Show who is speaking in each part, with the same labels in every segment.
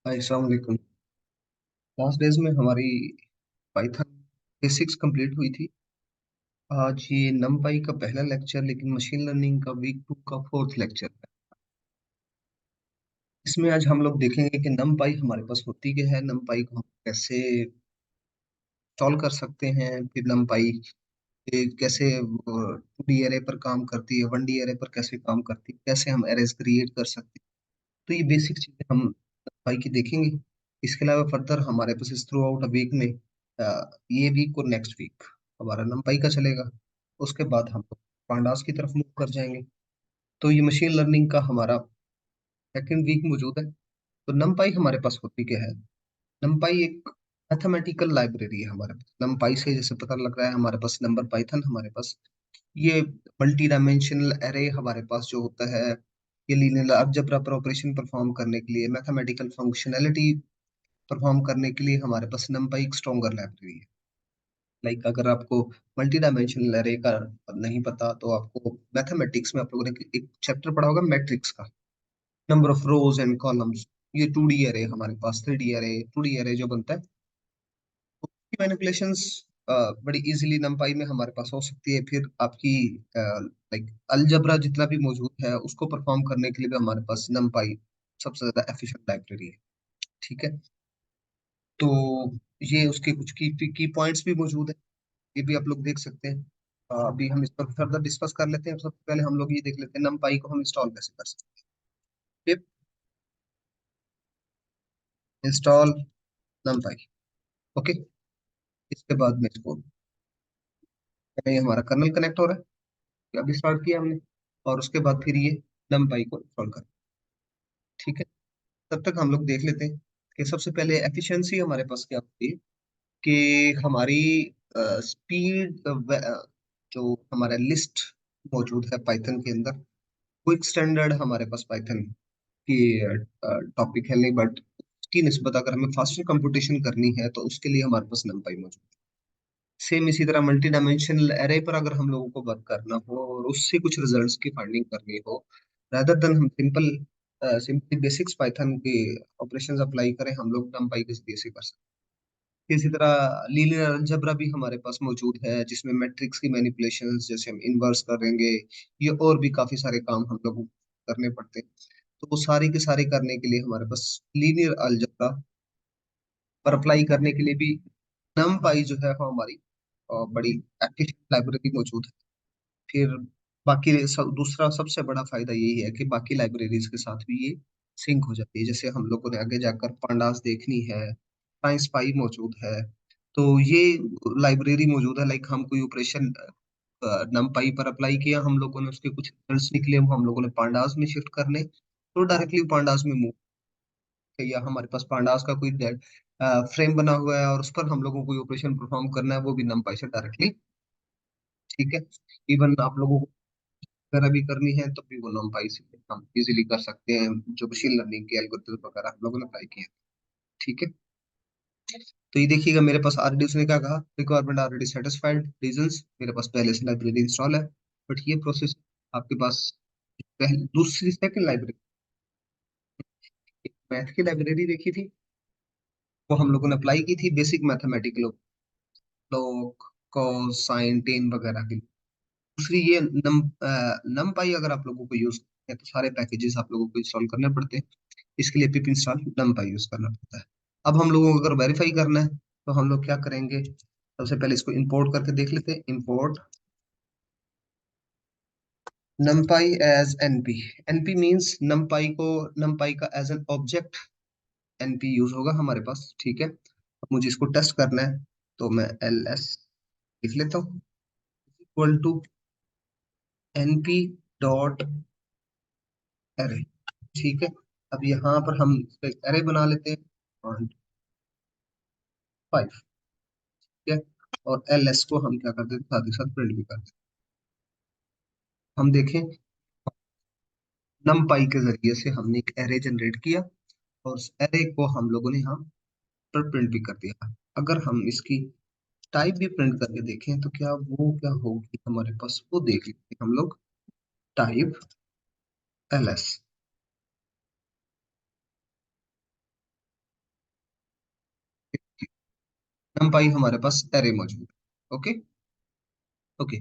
Speaker 1: हाय, अस्सलाम वालेकुम। Last days में हमारी पाइथन बेसिक्स कंप्लीट हुई थी। आज ये नमपाई का पहला लेक्चर, लेकिन मशीन लर्निंग का वीक 2 का फोर्थ लेक्चर है। इसमें आज हम लोग देखेंगे कि नमपाई हमारे पास होती क्या है, नमपाई को हम कैसे सॉल्व कर सकते हैं, फिर नमपाई कैसे 2D एरे पर काम करती है, 1D एरे पर कैसे काम करती है, कैसे हम एरेज क्रिएट कर सकते हैं। तो ये बेसिक चीजें हम नमपाई की देखेंगे। इसके अलावा फर्दर हमारे पास इस थ्रू आउट अ वीक में ये वीक और नेक्स्ट वीक हमारा नमपाई का चलेगा। उसके बाद हम लोग पांडास की तरफ मूव कर जाएंगे। तो ये मशीन लर्निंग का हमारा सेकंड वीक मौजूद है। तो नमपाई हमारे पास होती क्या है? नमपाई एक मैथमेटिकल लाइब्रेरी है हमारे पास। नमपाई से जैसे पता लग रहा है हमारे पास नंबर पाइथन हमारे पास ये मल्टी डायमेंशनल एरे हमारे पास जो होता है, ये लीनियर अलजेब्रा पर ऑपरेशन परफॉर्म करने के लिए, मैथमेटिकल फंक्शनैलिटी परफॉर्म करने के लिए हमारे पास NumPy एक स्ट्रॉन्गर लाइब्रेरी है। लाइक अगर आपको मल्टी डायमेंशनल एरे का नहीं पता तो आपको मैथमेटिक्स में आप लोगों ने एक चैप्टर पढ़ा होगा मैट्रिक्स का, number of rose and columns. ये 2D एरे हमारे पास, 3D एरे, 2D एरे जो बनता है, उसकी मैनिपुलेशंस बड़ी इजीली NumPy में हमारे पास हो सकती है। फिर आपकी लाइक अलजबरा जितना भी मौजूद है उसको परफॉर्म करने के लिए भी हमारे पास NumPy सबसे ज्यादा एफिशिएंट लाइब्रेरी है। ठीक है। तो ये उसके कुछ की पॉइंट्स भी मौजूद है, ये भी आप लोग देख सकते हैं। अभी हम इस पर फर्दर डिस्कस कर लेते हैं। सबसे पहले हम लोग ये देख लेते हैं NumPy को हम इंस्टॉल कैसे कर सकते हैं। Install NumPy। ओके। इसके बाद में इसको, ये हमारा कर्नल कनेक्ट हो रहा है, अभी स्टार्ट किया हमने। और उसके बाद फिर ये NumPy को इंस्टॉल कर। ठीक है। तब तक हम लोग देख लेते हैं कि सबसे पहले एफिशिएंसी हमारे पास क्या होती है, कि हमारी स्पीड, जो हमारा लिस्ट मौजूद है पाइथन के अंदर, क्विक स्टैंडर्ड हमारे पास पाइथन की टॉपिक है नहीं, बट उसकी निस्बत अगर हमें फास्टर कंप्यूटेशन करनी है तो उसके लिए हमारे पास NumPy मौजूद है। सेम इसी तरह मल्टी डायमेंशनल एरे पर अगर हम लोगों को वर्क करना हो और उससे कुछ रिजल्ट्स की फाइंडिंग करनी हो, रादर देन हम सिंपली बेसिक्स पाइथन के ऑपरेशंस अप्लाई करें, हम लोग NumPy के जरिए से कर सकते हैं। इसी तरह लीनियर अलजेब्रा भी हमारे पास मौजूद है, जिसमें मैट्रिक्स की मैनिपुलेशंस जैसे हम इन्वर्स करेंगे, ये और भी काफी सारे काम हम लोग करने पड़ते हैं। तो वो सारे के सारे करने के लिए हमारे पास लीनियर अलजेब्रा पर अप्लाई करने के लिए भी NumPy जो है वो हमारी बड़ी एफिशिएंट लाइब्रेरी मौजूद है। फिर दूसरा सबसे बड़ा फायदा यही है कि बाकी लाइब्रेरीज के साथ भी ये सिंक हो जाती है। जैसे हम लोगों ने आगे जाकर पांडास देखनी है, साइंस पाई मौजूद है, तो ये लाइब्रेरी मौजूद है। लाइक हम कोई ऑपरेशन NumPy पर अप्लाई किया, हम लोगों ने उसके कुछ रिजल्ट्स निकले, वो हम लोगों ने पांडास में शिफ्ट करने, तो डायरेक्टली पांडास में मूव, या हमारे पास पांडास का कोई फ्रेम बना हुआ है और उस पर हम लोगों को कोई ऑपरेशन परफॉर्म करना है, वो भी NumPy से डायरेक्टली। ठीक है। इवन आप लोगों को अगर अभी करनी है तो भी वो NumPy से हम इजीली कर सकते हैं, जो मशीन लर्निंग के एल्गोरिथम वगैरह हम लोगों ने अप्लाई किए हैं। ठीक है। तो ये देखिएगा, मेरे पास ऑलरेडी उसने क्या कहा, रिक्वायरमेंट ऑलरेडी सेटिस्फाइड रीजंस, मेरे पास पहले से लाइब्रेरी इंस्टॉल है। बट ये प्रोसेस आपके पास पहले दूसरी सेकंड लाइब्रेरी, मैथ की लाइब्रेरी देखी थी, वो हम लोगों ने अप्लाई की थी basic mathematical, log cos sin tan वगैरह की। दूसरी ये NumPy अगर आप लोगों को यूज करते हैं तो सारे पैकेजेस आप लोगों को इंस्टॉल करने पड़ते हैं। इसके लिए पिप इंस्टॉल NumPy यूज करना पड़ता है। अब हम लोगों को अगर वेरीफाई करना है तो हम लोग क्या करेंगे, सबसे पहले इसको इंपोर्ट करके देख लेते हैं। Import NumPy as NP। NP means NumPy का as an object NP use होगा हमारे पास। ठीक है। अब मुझे इसको टेस्ट करना है, तो मैं ls लिख लेता हूँ, equal to NP dot array. ठीक है। अब यहाँ पर हम एक एरे बना लेते हैं, 1 5। ठीक है। और ls को हम क्या करते हैं, साथ ही साथ प्रिंट भी करते हैं। हम देखें, NumPy के जरिए से हमने एक एरे जनरेट किया और उस एरे को हम लोगों ने यहाँ पर प्रिंट भी कर दिया। अगर हम इसकी टाइप भी प्रिंट करके देखें तो क्या होगी हमारे पास, वो देख लेते हैं हम लोग। Type ls। numpy हमारे पास एरे मौजूद है। Okay okay.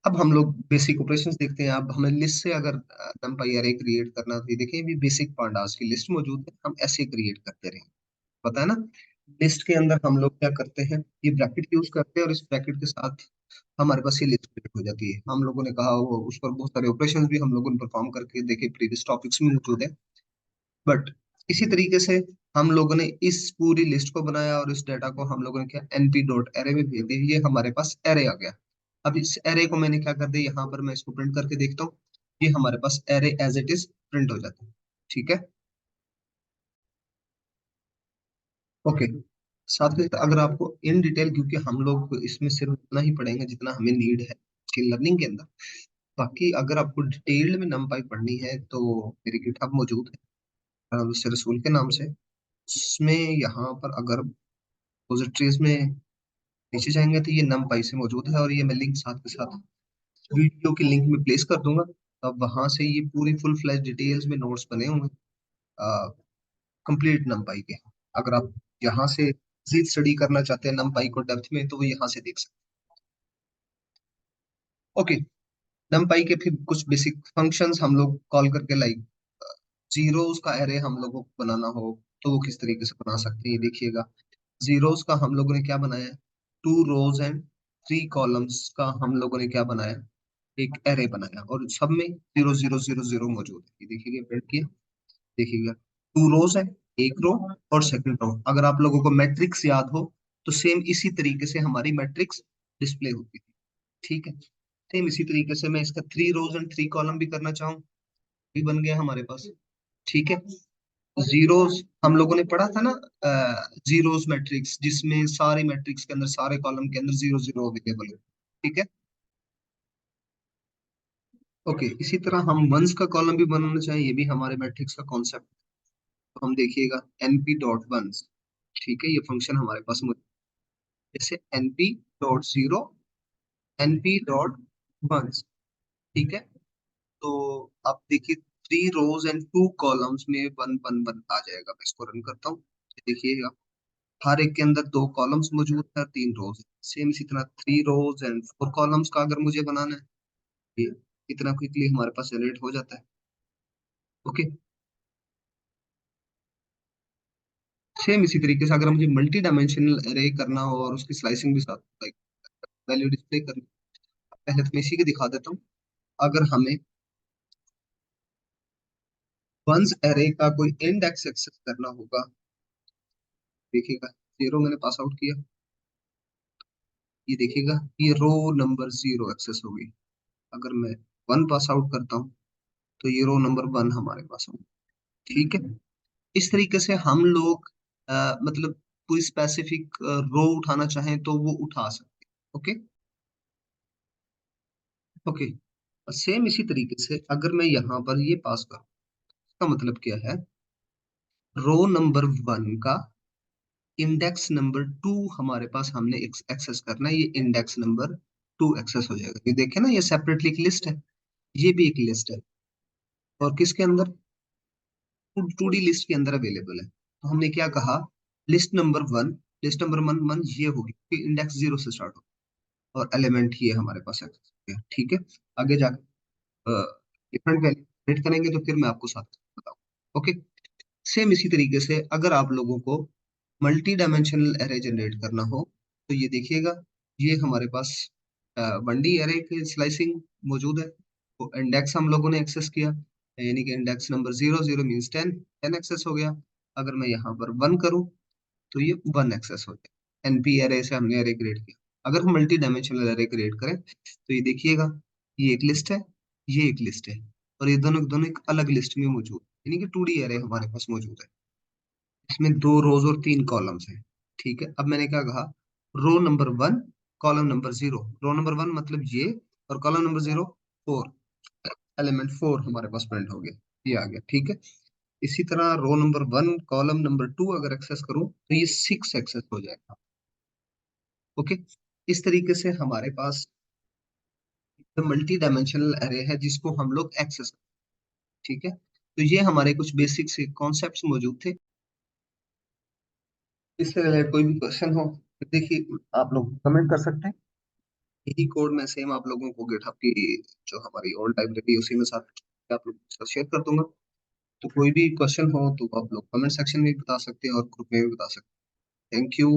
Speaker 1: अब हम लोग बेसिक ऑपरेशंस देखते हैं। अब हमें लिस्ट से अगर numpy एरे क्रिएट करना है, तो ये देखिए, भी बेसिक पांडास की लिस्ट मौजूद है, हम ऐसे क्रिएट करते रहेंगे। पता है ना, लिस्ट के अंदर हम लोग क्या करते हैं, ये ब्रैकेट यूज करते हैं, और इस ब्रैकेट के साथ हमारे पास ये लिस्ट क्रिएट हो जाती है। हम लोगों ने कहा वो उस पर बहुत सारे ऑपरेशंस भी हम लोगों ने परफॉर्म करके देखे, प्रीवियस टॉपिक्स में मौजूद है। बट इसी तरीके से हम लोगों ने इस पूरी लिस्ट को बनाया, और इस डाटा को हम लोगों ने क्या, np डॉट एरे में भेज दिया, ये हमारे पास एरे आ गया। अब इस एरे को मैंने क्या कर दिया, यहाँ पर मैं इसको प्रिंट करके देखता हूँ, ये हमारे पास array as it is print हो जाता है। ठीक है। ओके। साथ में अगर आपको इन डिटेल, क्योंकि हम लोग इसमें सिर्फ उतना ही पढ़ेंगे जितना हमें नीड है स्किल लर्निंग के अंदर, बाकी अगर आपको डिटेल्ड में नमपाई पढ़नी है तो मेरी गिटहब मौजूद है, मिस्टर रसूल के नाम से। उसमें यहाँ पर अगर रिपोजिटरीज में नीचे जाएंगे तो ये नमपाई से मौजूद है, और ये मैं लिंक साथ के साथ वीडियो की लिंक में प्लेस कर दूंगा। अब वहां से ये पूरी फुल फ्लैश डिटेल्स में नोट्स बने होंगे कंप्लीट नमपाई के। अगर आप यहाँ से मजीद स्टडी करना चाहते हैं नमपाई को डेप्थ में, तो वो यहाँ से देख सकते हैं। ओके। नमपाई के फिर कुछ बेसिक फंक्शंस हम लोग कॉल करके, लाइक जीरोस का एरे हम लोगों को बनाना हो तो वो किस तरीके से बना सकते हैं, ये देखिएगा। जीरोस का हम लोगों ने क्या बनाया है, 2 रोज एंड 3 कॉलम्स का हम लोगों ने क्या बनाया, एक एरे बनाया, और सब में 0 0 0 0 मौजूद है। ये देखिएगा, प्रिंट किया, देखिएगा 2 रोज है, एक रो और सेकंड रो। अगर आप लोगों को मैट्रिक्स याद हो तो सेम इसी तरीके से हमारी मैट्रिक्स डिस्प्ले होती थी। ठीक है। सेम इसी तरीके से मैं इसका 3 रोज एंड 3 कॉलम भी करना चाहूँ, भी बन गया हमारे पास। ठीक है। जीरोस हम लोगों ने पढ़ा था ना, जीरोस मैट्रिक्स, जिसमें सारे मैट्रिक्स के अंदर, सारे कॉलम के अंदर 0 0 अवेलेबल है। ठीक है। ओके। इसी तरह हम वंस का कॉलम भी बनाना चाहें, ये भी हमारे मैट्रिक्स का कॉन्सेप्ट। तो हम देखिएगा np डॉट वंस। ठीक है, ये फंक्शन हमारे पास मौजूद है। जैसे np dot zero, np dot ones. ठीक है। तो आप देखिए 3 रोज एंड 2 कॉलम्स में 1 1 1 आ जाएगा। मैं इसको रन करता हूँ, देखिएगा हर एक के अंदर 2 कॉलम्स मौजूद है, 3 रोज। सेम इसी तरह 3 रोज एंड 4 कॉलम्स का अगर मुझे बनाना है, ये इतना क्विकली हमारे पास जनरेट हो जाता है। ओके। सेम इसी तरीके से अगर मुझे मल्टी डायमेंशनल अरे करना हो और उसकी स्लाइसिंग भी साथ, लाइक वैल्यू डिस्प्ले करनी, पहले तो मैं इसी के दिखा देता हूँ। अगर हमें वंस एरे का कोई इंडेक्स एक्सेस करना होगा, देखिएगा 0 मैंने पास आउट किया, ये देखिएगा ये रो नंबर 0 एक्सेस होगी। अगर मैं 1 पास आउट करता हूँ तो ये रो नंबर 1 हमारे पास होगी। ठीक है। इस तरीके से हम लोग मतलब कोई स्पेसिफिक रो उठाना चाहें तो वो उठा सकते हैं। Okay okay. सेम इसी तरीके से अगर मैं यहाँ पर ये पास करूँ, इसका मतलब क्या है, रो नंबर 1 का इंडेक्स नंबर 2 हमारे पास हमने एक्सेस करना है, ये इंडेक्स नंबर 2 एक्सेस हो जाएगा। ये देखे ना, ये सेपरेटली एक लिस्ट है, ये भी एक लिस्ट है, और किसके अंदर, 2D लिस्ट के अंदर अवेलेबल है। तो हमने क्या कहा, लिस्ट नंबर वन ये होगी कि इंडेक्स 0 से स्टार्ट हो, और एलिमेंट ये हमारे पास है। ठीक है। आगे जाकर डिफरेंट वैल्यू सेट करेंगे तो फिर मैं आपको साथ बताऊँ। ओके। सेम इसी तरीके से अगर आप लोगों को मल्टी डायमेंशनल एरे जनरेट करना हो, तो ये देखिएगा, ये हमारे पास 1D एरे की स्लाइसिंग मौजूद है। तो इंडेक्स हम लोगों ने एक्सेस किया, यानी कि इंडेक्स नंबर 0 0 मीन्स 10 एक्सेस हो गया। अगर मैं यहाँ पर 1 करूँ तो ये 1 एक्सेस हो जाए। एनपी एरे से हमने एरे क्रिएट किया। अगर हम मल्टी डायमेंशनल एरे क्रिएट करें तो ये देखिएगा, ये एक लिस्ट है, ये एक लिस्ट है, और ये दोनों दोनों एक अलग लिस्ट में मौजूद है, यानी कि 2D एरे हमारे पास मौजूद है। इसमें 2 रोज और 3 कॉलम्स हैं। ठीक है। अब मैंने क्या कहा, row number 1, column number 0। Row number 1 मतलब ये, और कॉलम नंबर 0 4, एलिमेंट 4 हमारे पास प्रिंट हो गया, ये आ गया। ठीक है। इसी तरह रो नंबर 1 कॉलम नंबर 2 अगर एक्सेस करूं तो ये 6 एक्सेस हो जाएगा। ओके। इस तरीके से हमारे पास मल्टी डायमेंशनल एरे है जिसको हम लोग एक्सेस। ठीक है। तो ये हमारे कुछ बेसिक से कॉन्सेप्ट्स मौजूद थे। इससे रिलेटेड कोई भी क्वेश्चन हो फिर देखिए आप लोग कमेंट कर सकते हैं। यही कोड मैं सेम आप लोगों को गिटहब की जो हमारी ओल्ड लाइब्रेरी है उसी में साथ आप लोग इसका शेयर कर दूंगा। तो कोई भी क्वेश्चन हो तो आप लोग कमेंट सेक्शन में भी बता सकते हैं और ग्रुप में भी बता सकते हैं। Thank you.